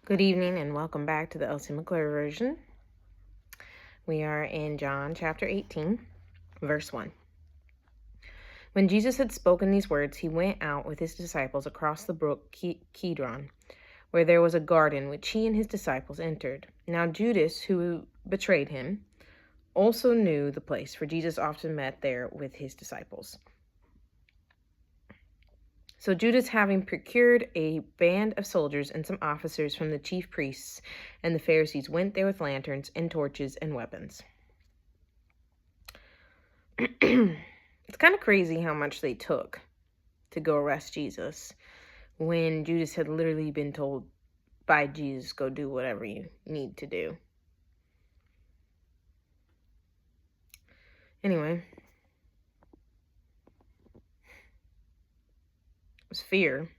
Good evening and welcome back to the Elsie version. We are in John chapter 18, verse 1. When Jesus had spoken these words, he went out with his disciples across the brook Kidron, where there was a garden which he and his disciples entered. Now Judas, who betrayed him, also knew the place, for Jesus often met there with his disciples. So Judas, having procured a band of soldiers and some officers from the chief priests and the Pharisees, went there with lanterns and torches and weapons. It's kind of crazy how much they took to go arrest Jesus when Judas had literally been told by Jesus, go do whatever you need to do. Anyway, it was fear.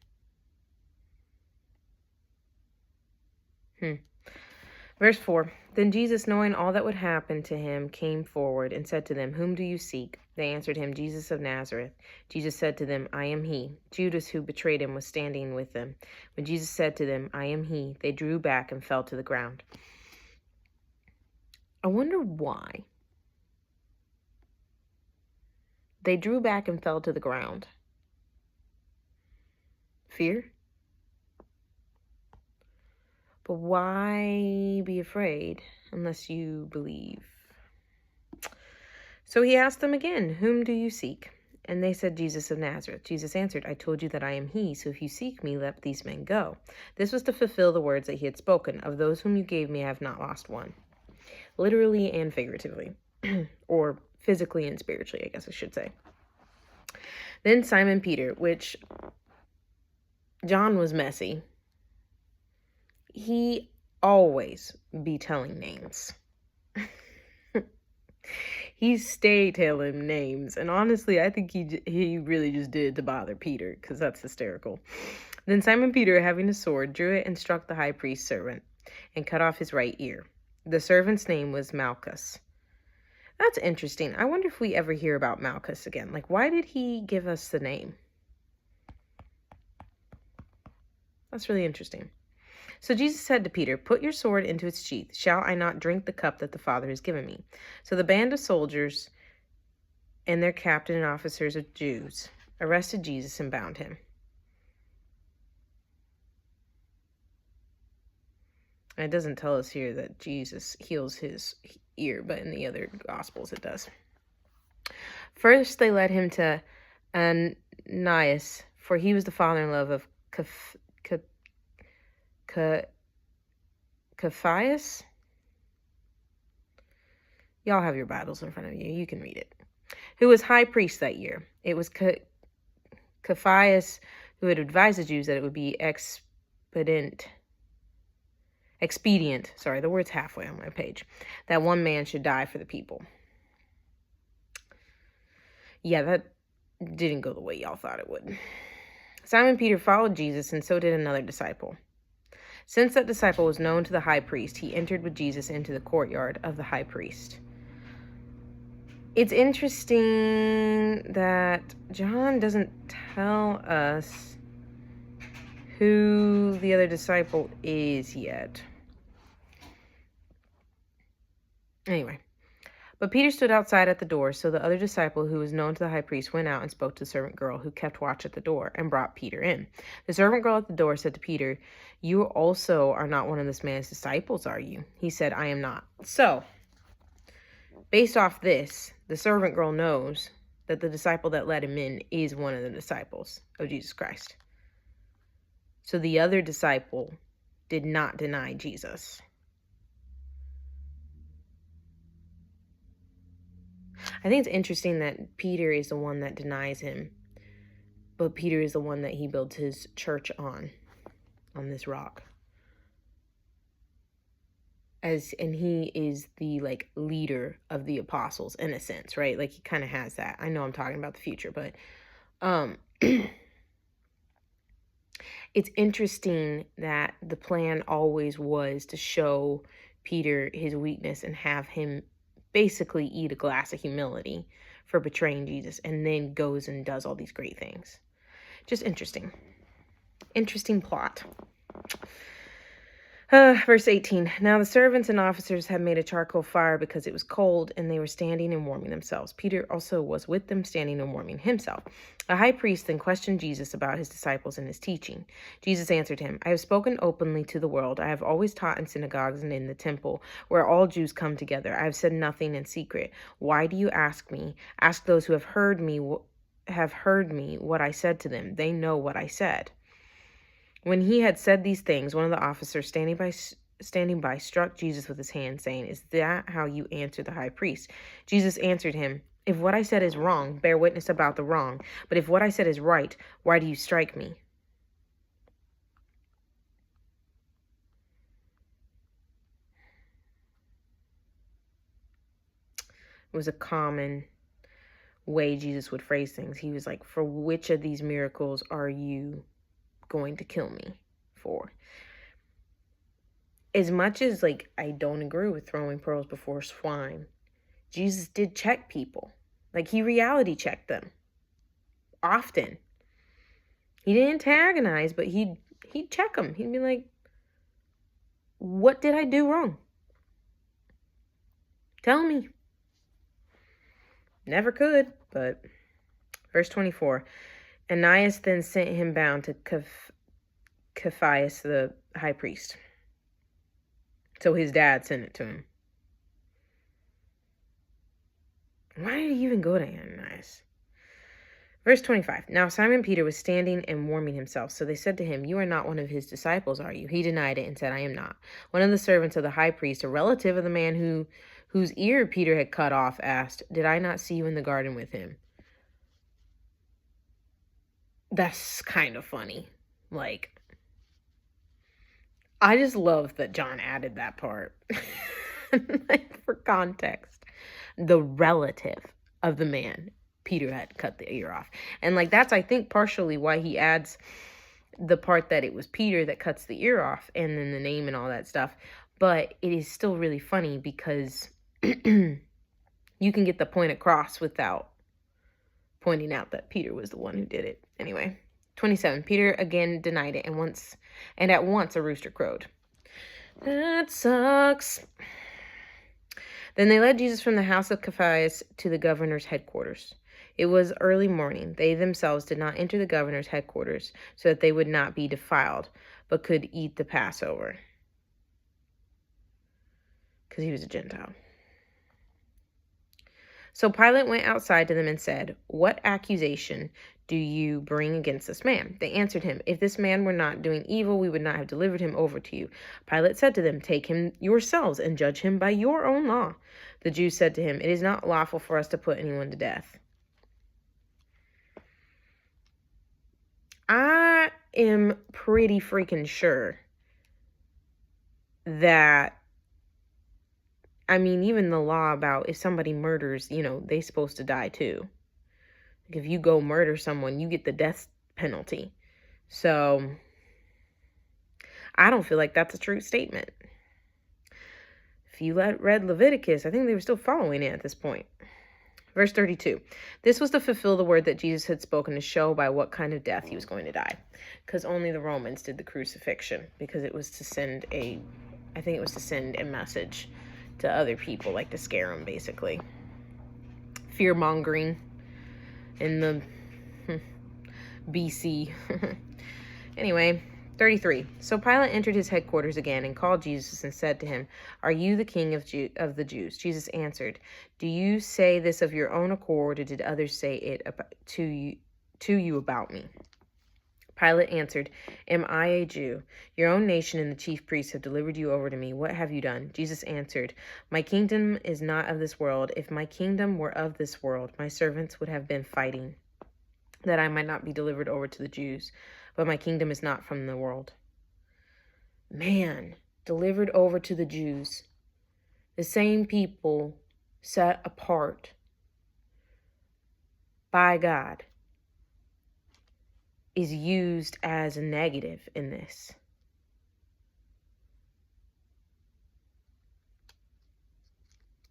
Verse 4, Then Jesus, knowing all that would happen to him, came forward and said to them, Whom do you seek? They answered him, Jesus of Nazareth. Jesus said to them, I am he. Judas, who betrayed him, was standing with them. When Jesus said to them, I am he, they drew back and fell to the ground. I wonder why. They drew back and fell to the ground. Fear? But why be afraid unless you believe? So he asked them again, Whom do you seek? And they said, Jesus of Nazareth. Jesus answered, I told you that I am he, so if you seek me, let these men go. This was to fulfill the words that he had spoken. Of those whom you gave me, I have not lost one. Literally and figuratively. Or physically and spiritually, I guess I should say. Then Simon Peter, which John was messy. He always be telling names. He stayed telling names. And honestly, I think he really just did to bother Peter, because that's hysterical. Then Simon Peter, having a sword, drew it and struck the high priest's servant and cut off his right ear. The servant's name was Malchus. That's interesting. I wonder if we ever hear about Malchus again. Like, why did he give us the name? That's really interesting. So Jesus said to Peter, Put your sword into its sheath. Shall I not drink the cup that the Father has given me? So the band of soldiers and their captain and officers of Jews arrested Jesus and bound him. It doesn't tell us here that Jesus heals his ear, but in the other Gospels it does. First they led him to Ananias, for he was the father-in-law of Caiaphas. Y'all have your Bibles in front of you. You can read it. Who was high priest that year. It was Caiaphas who had advised the Jews that it would be expedient, the word's halfway on my page, that one man should die for the people. Yeah, that didn't go the way y'all thought it would. Simon Peter followed Jesus, and so did another disciple. Since that disciple was known to the high priest, he entered with Jesus into the courtyard of the high priest. It's interesting that John doesn't tell us who the other disciple is yet. Anyway, but Peter stood outside at the door, so the other disciple who was known to the high priest went out and spoke to the servant girl who kept watch at the door and brought Peter in. The servant girl at the door said to Peter, You also are not one of this man's disciples, are you? He said, I am not. So, based off this, the servant girl knows that the disciple that let him in is one of the disciples of Jesus Christ. So the other disciple did not deny Jesus. I think it's interesting that Peter is the one that denies him, but Peter is the one that he builds his church on this rock. And he is the leader of the apostles in a sense, right? Like he kind of has that. I know I'm talking about the future, but it's interesting that the plan always was to show Peter his weakness and have him basically eat a glass of humility for betraying Jesus, and then goes and does all these great things. Just interesting. Interesting plot. Verse 18. Now the servants and officers had made a charcoal fire because it was cold, and they were standing and warming themselves. Peter also was with them, standing and warming himself. The high priest then questioned Jesus about his disciples and his teaching. Jesus answered him, I have spoken openly to the world. I have always taught in synagogues and in the temple, where all Jews come together. I have said nothing in secret. Why do you ask me? Ask those who have heard me what I said to them. They know what I said. When he had said these things, one of the officers standing by struck Jesus with his hand, saying, Is that how you answer the high priest? Jesus answered him, If what I said is wrong, bear witness about the wrong. But if what I said is right, why do you strike me? It was a common way Jesus would phrase things. He was like, For which of these miracles are you going to kill me for? As much as I don't agree with throwing pearls before swine, Jesus did check people. He reality checked them often. He didn't antagonize, but he'd check them. He'd be like, what did I do wrong? Tell me. Never could, but verse 24. Ananias then sent him bound to Caiaphas the high priest. So his dad sent it to him. Why did he even go to Ananias? Verse 25. Now Simon Peter was standing and warming himself. So they said to him, You are not one of his disciples, are you? He denied it and said, I am not. One of the servants of the high priest, a relative of the man whose ear Peter had cut off, asked, Did I not see you in the garden with him? That's kind of funny. I just love that John added that part. For context. The relative of the man Peter had cut the ear off. And that's, I think, partially why he adds the part that it was Peter that cuts the ear off and then the name and all that stuff. But it is still really funny because you can get the point across without pointing out that Peter was the one who did it. Anyway, 27. Peter again denied it, and at once a rooster crowed. That sucks. Then they led Jesus from the house of Caiaphas to the governor's headquarters. It was early morning. They themselves did not enter the governor's headquarters so that they would not be defiled, but could eat the Passover. Because he was a Gentile. So Pilate went outside to them and said, What accusation do you bring against this man? They answered him, If this man were not doing evil, we would not have delivered him over to you. Pilate said to them, Take him yourselves and judge him by your own law. The Jews said to him, It is not lawful for us to put anyone to death. I am pretty freaking sure that, even the law about if somebody murders, they're supposed to die too. If you go murder someone, you get the death penalty. So I don't feel like that's a true statement. If you read Leviticus, I think they were still following it at this point. Verse 32. This was to fulfill the word that Jesus had spoken to show by what kind of death he was going to die. Because only the Romans did the crucifixion. Because it was to send a message to other people, to scare them, basically. Fear-mongering in the BC. Anyway, 33. So Pilate entered his headquarters again and called Jesus and said to him, Are you the king of the Jews? Jesus answered, Do you say this of your own accord, or did others say it to you about me? Pilate answered, Am I a Jew? Your own nation and the chief priests have delivered you over to me. What have you done? Jesus answered, My kingdom is not of this world. If my kingdom were of this world, my servants would have been fighting, that I might not be delivered over to the Jews. But my kingdom is not from the world. Man, delivered over to the Jews. The same people set apart by God is used as a negative in this.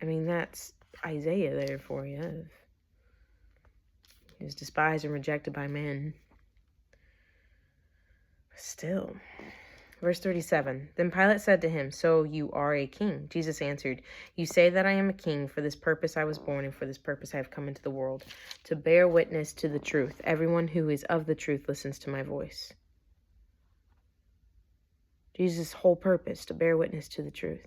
That's Isaiah there for you. He was despised and rejected by men. Still. Verse 37, Then Pilate said to him, So you are a king? Jesus answered, You say that I am a king. For this purpose I was born, and for this purpose I have come into the world, to bear witness to the truth. Everyone who is of the truth listens to my voice. Jesus' whole purpose, to bear witness to the truth.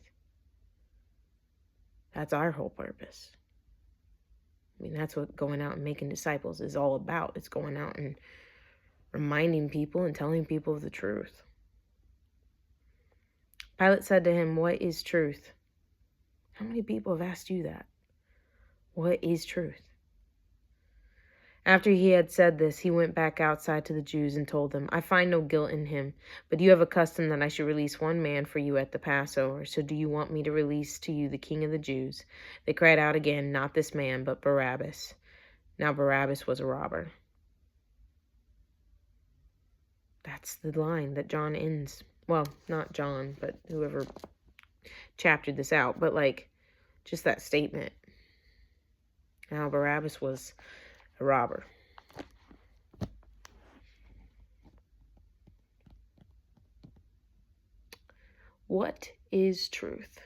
That's our whole purpose. I mean, that's what going out and making disciples is all about. It's going out and reminding people and telling people of the truth. Pilate said to him, What is truth? How many people have asked you that? What is truth? After he had said this, he went back outside to the Jews and told them, I find no guilt in him, but you have a custom that I should release one man for you at the Passover. So do you want me to release to you the king of the Jews? They cried out again, Not this man, but Barabbas. Now Barabbas was a robber. That's the line that John ends. Well, not John, but whoever chaptered this out. But just that statement. Now Barabbas was a robber. What is truth?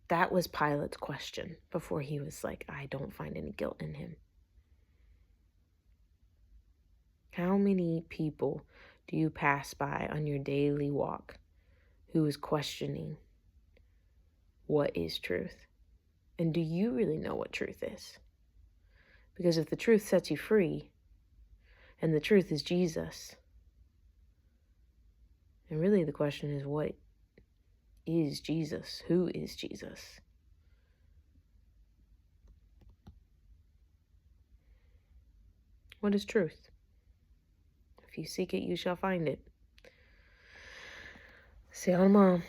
That was Pilate's question before he was like, I don't find any guilt in him. How many people do you pass by on your daily walk who is questioning what is truth? And do you really know what truth is? Because if the truth sets you free, and the truth is Jesus, and really the question is, what is Jesus? Who is Jesus? What is truth? If you seek it, you shall find it. See y'all tomorrow.